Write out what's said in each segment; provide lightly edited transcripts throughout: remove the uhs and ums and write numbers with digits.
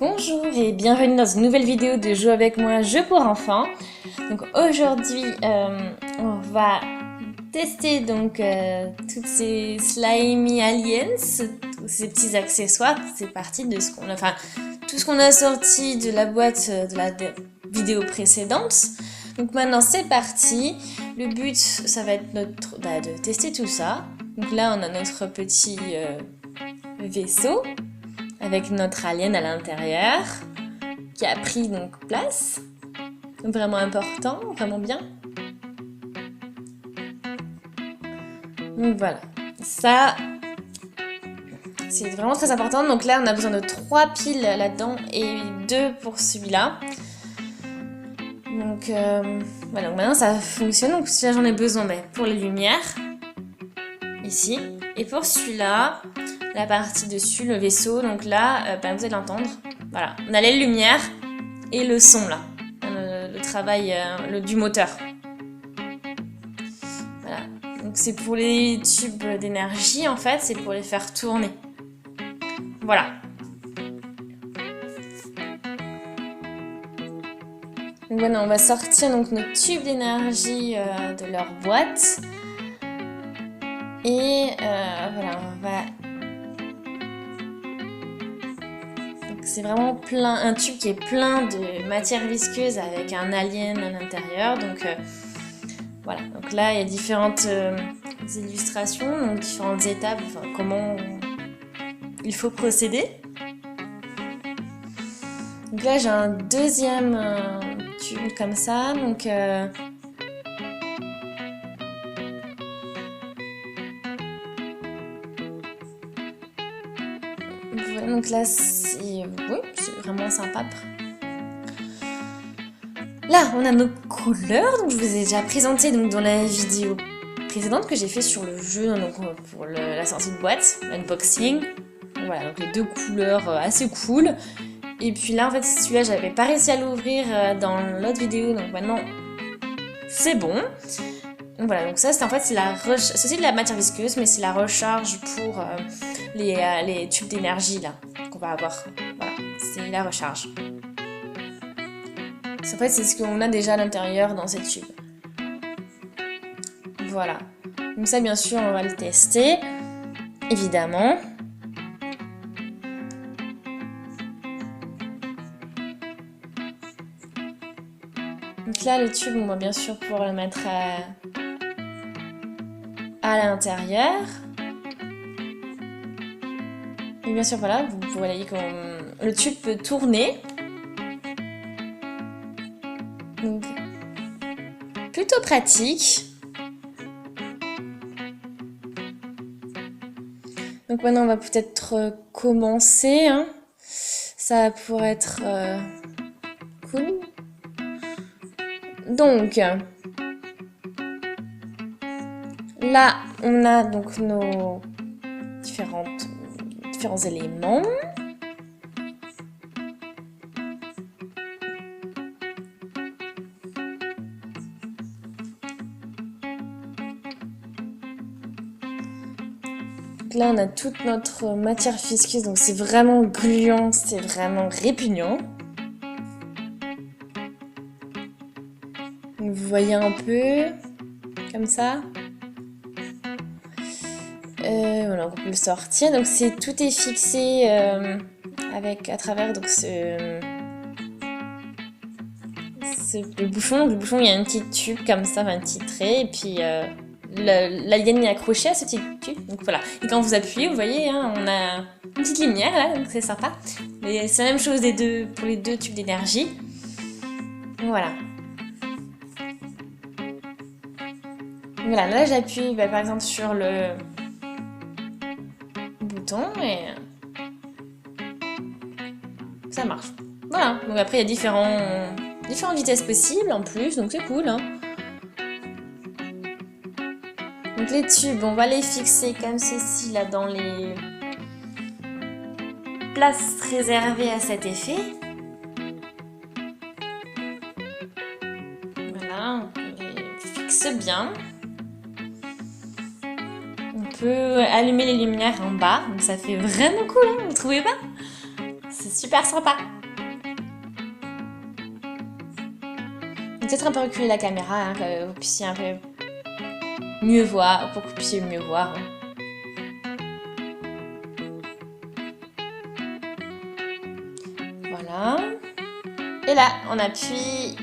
Bonjour et bienvenue dans une nouvelle vidéo de Jouer avec moi, jeu pour enfants. Donc aujourd'hui, on va tester toutes ces slimy aliens, tous ces petits accessoires. C'est parti de ce qu'on a, tout ce qu'on a sorti de la boîte de la vidéo précédente. Donc maintenant c'est parti. Le but, ça va être de tester tout ça. Donc là, on a notre petit vaisseau avec notre alien à l'intérieur qui a pris donc place. Vraiment important, vraiment bien. Donc voilà, ça c'est vraiment très important. Donc là on a besoin de 3 piles là-dedans et 2 pour celui-là. Donc voilà, donc maintenant ça fonctionne. Donc celui-là j'en ai besoin pour les lumières ici, et pour celui-là la partie dessus, le vaisseau. Donc là vous allez l'entendre. Voilà, on a les lumières et le son là, le travail du moteur. Voilà, donc c'est pour les tubes d'énergie en fait, c'est pour les faire tourner. Voilà. Donc voilà, on va sortir donc nos tubes d'énergie de leur boîte. Et voilà, on va... C'est vraiment un tube qui est plein de matière visqueuse avec un alien à l'intérieur. Donc voilà, donc là il y a différentes illustrations, donc différentes étapes, comment il faut procéder. Donc là j'ai un deuxième tube comme ça, donc voilà, donc là c'est vraiment sympa. Là on a nos couleurs, donc je vous ai déjà présenté dans la vidéo précédente que j'ai fait sur le jeu, donc pour la sortie de boîte, l'unboxing. Voilà, donc les 2 couleurs assez cool. Et puis là en fait celui-là j'avais pas réussi à l'ouvrir dans l'autre vidéo, donc maintenant c'est bon. Donc voilà, donc ça c'est en fait c'est aussi de la matière visqueuse, mais c'est la recharge pour les tubes d'énergie là qu'on va avoir. Voilà, c'est la recharge. En fait c'est ce qu'on a déjà à l'intérieur dans ces tubes. Voilà. Donc ça bien sûr on va le tester, évidemment. Donc là le tube on va bien sûr pouvoir le mettre à l'intérieur. Et bien sûr voilà, vous voyez que le tube peut tourner. Donc plutôt pratique. Donc maintenant on va peut-être commencer. Ça pourrait être cool. Donc là on a donc nos différents éléments. Donc là on a toute notre matière visqueuse, donc c'est vraiment gluant, c'est vraiment répugnant. Donc vous voyez un peu comme ça. Voilà, on peut le sortir. Donc tout est fixé à travers donc le bouchon. Donc, le bouchon, il y a un petit tube comme ça, un petit trait, et puis l'alien est accroché à ce petit tube. Donc voilà. Et quand vous appuyez, vous voyez, on a une petite lumière là, donc c'est sympa. Mais c'est la même chose pour les 2 tubes d'énergie. Voilà. Voilà, là j'appuie par exemple sur le bouton et ça marche. Voilà, donc après il y a différentes vitesses possibles en plus, donc c'est cool. Donc les tubes, on va les fixer comme ceci là dans les places réservées à cet effet. Voilà, on les fixe bien. On peut allumer les lumières en bas, donc ça fait vraiment cool, vous trouvez pas? C'est super sympa. Peut-être un peu reculer la caméra, hein, que vous puissiez un peu mieux voir, pour que vous puissiez mieux voir. Voilà. Et là, on appuie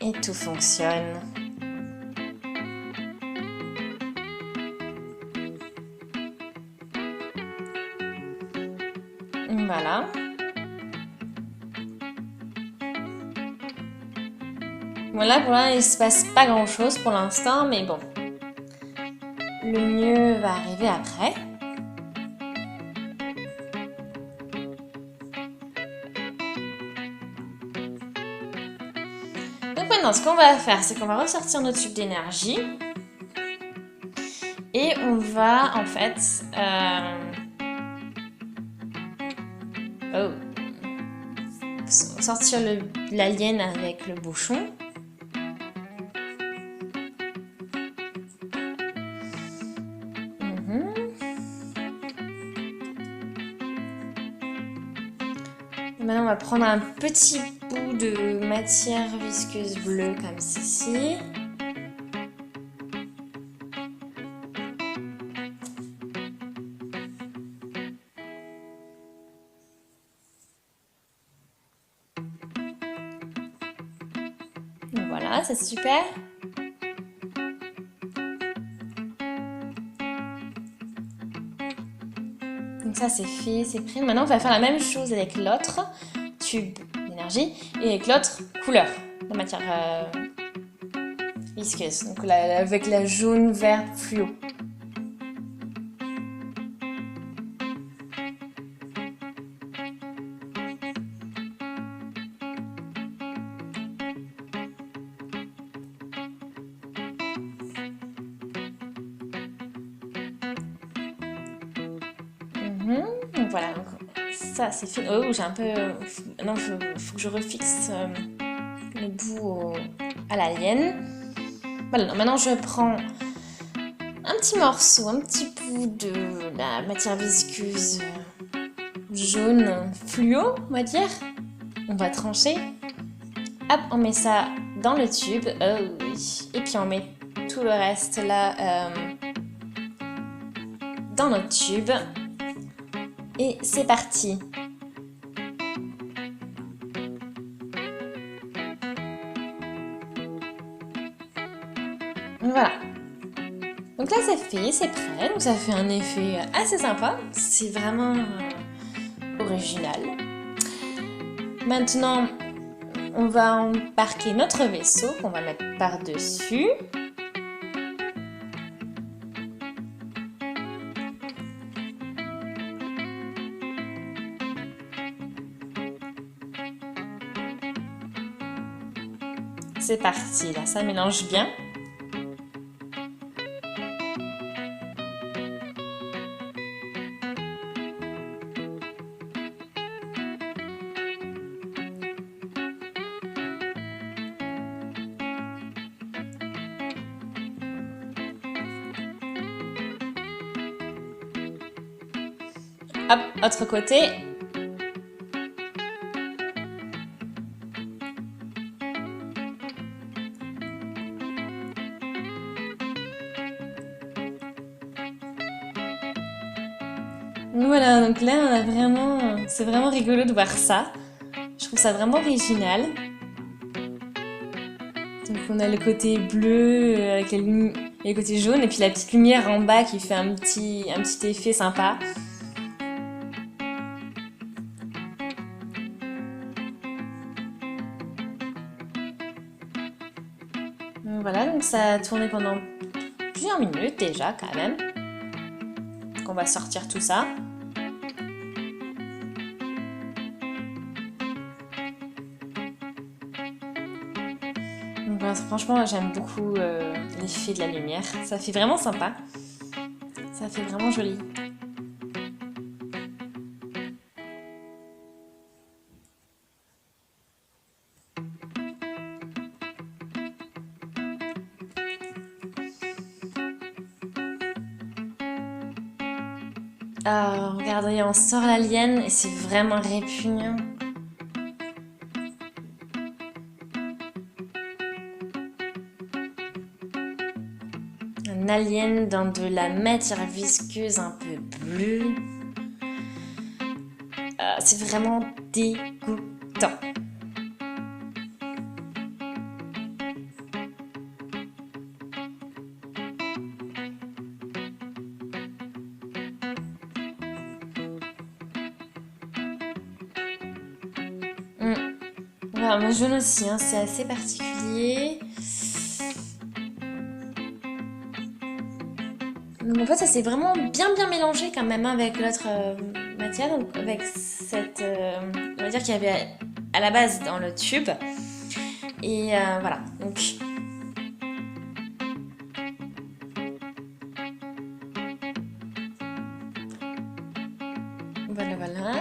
et tout fonctionne. Voilà. Bon là pour l'instant il se passe pas grand chose pour l'instant, mais bon. Le mieux va arriver après. Donc maintenant ce qu'on va faire, c'est qu'on va ressortir notre tube d'énergie. Et on va en fait... sortir l'alien avec le bouchon. Et maintenant on va prendre un petit bout de matière visqueuse bleue comme ceci. Donc voilà, c'est super. Donc ça c'est fait, c'est prêt. Maintenant on va faire la même chose avec l'autre tube d'énergie et avec l'autre couleur, la matière visqueuse. Donc avec la jaune, verte, fluo. Donc voilà, donc ça c'est fait. Oh, j'ai un peu... Non, faut que je refixe le bout à l'alien. Voilà, donc maintenant je prends un petit morceau, un petit bout de la matière visqueuse jaune fluo, on va dire. On va trancher. Hop, on met ça dans le tube. Oh oui. Et puis on met tout le reste là dans notre tube. Et c'est parti. Voilà. Donc là c'est fait, c'est prêt. Donc ça fait un effet assez sympa. C'est vraiment original. Maintenant, on va embarquer notre vaisseau qu'on va mettre par-dessus. C'est parti, là, ça mélange bien. Hop, autre côté. Voilà, donc là, on a vraiment... c'est vraiment rigolo de voir ça. Je trouve ça vraiment original. Donc on a le côté bleu avec le côté jaune et puis la petite lumière en bas qui fait un petit effet sympa. Donc voilà, donc ça a tourné pendant plusieurs minutes déjà quand même. Donc on va sortir tout ça. Donc voilà, franchement j'aime beaucoup l'effet de la lumière, ça fait vraiment sympa. Ça fait vraiment joli. Ah, regardez, on sort l'alien et c'est vraiment répugnant. Un alien dans de la matière visqueuse un peu bleue. C'est vraiment dégoûtant. Voilà, mon jaune aussi, hein, c'est assez particulier. Donc en fait, ça s'est vraiment bien mélangé quand même hein, avec l'autre matière, donc avec cette, on va dire qu'il y avait à la base dans le tube. Et voilà, donc voilà.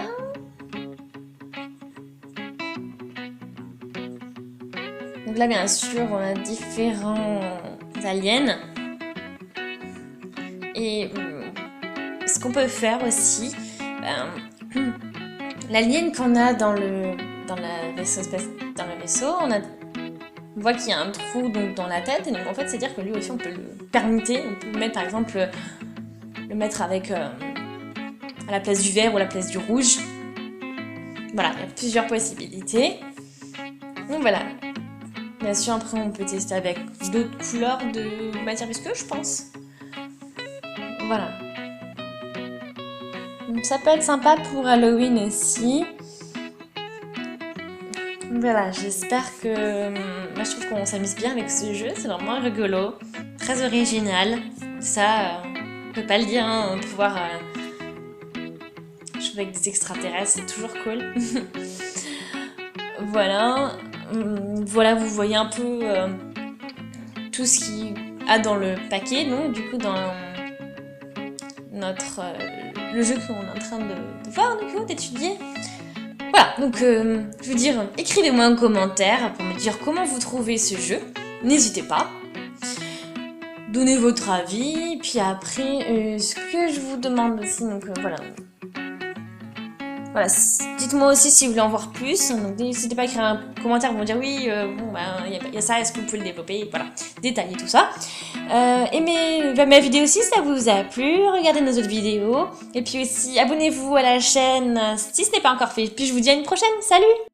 Donc là, bien sûr, on a différents aliens. Et ce qu'on peut faire aussi, l'alien qu'on a dans le vaisseau, on voit qu'il y a un trou donc, dans la tête. Et donc en fait, c'est-à-dire que lui aussi, on peut le permuter. On peut le mettre, par exemple, le mettre avec à la place du vert ou à la place du rouge. Voilà, il y a plusieurs possibilités. Donc voilà. Bien sûr, après, on peut tester avec d'autres couleurs de matière visqueuse, je pense. Voilà. Donc ça peut être sympa pour Halloween aussi. Voilà, j'espère que... Moi, je trouve qu'on s'amuse bien avec ce jeu. C'est vraiment rigolo, très original. Ça, on peut pas le dire, hein, pouvoir jouer avec des extraterrestres, c'est toujours cool. Voilà. Voilà, vous voyez un peu tout ce qu'il y a dans le paquet, donc du coup dans notre le jeu qu'on est en train de voir, du coup, d'étudier. Voilà, donc je veux dire, écrivez-moi un commentaire pour me dire comment vous trouvez ce jeu. N'hésitez pas. Donnez votre avis, puis après, ce que je vous demande aussi, donc voilà. Voilà, dites-moi aussi si vous voulez en voir plus, donc n'hésitez pas à écrire un commentaire pour me dire oui, bon ben y a ça, est-ce que vous pouvez le développer, voilà, détailler tout ça. Aimez ma vidéo si ça vous a plu, regardez nos autres vidéos, et puis aussi abonnez-vous à la chaîne si ce n'est pas encore fait, puis je vous dis à une prochaine, salut!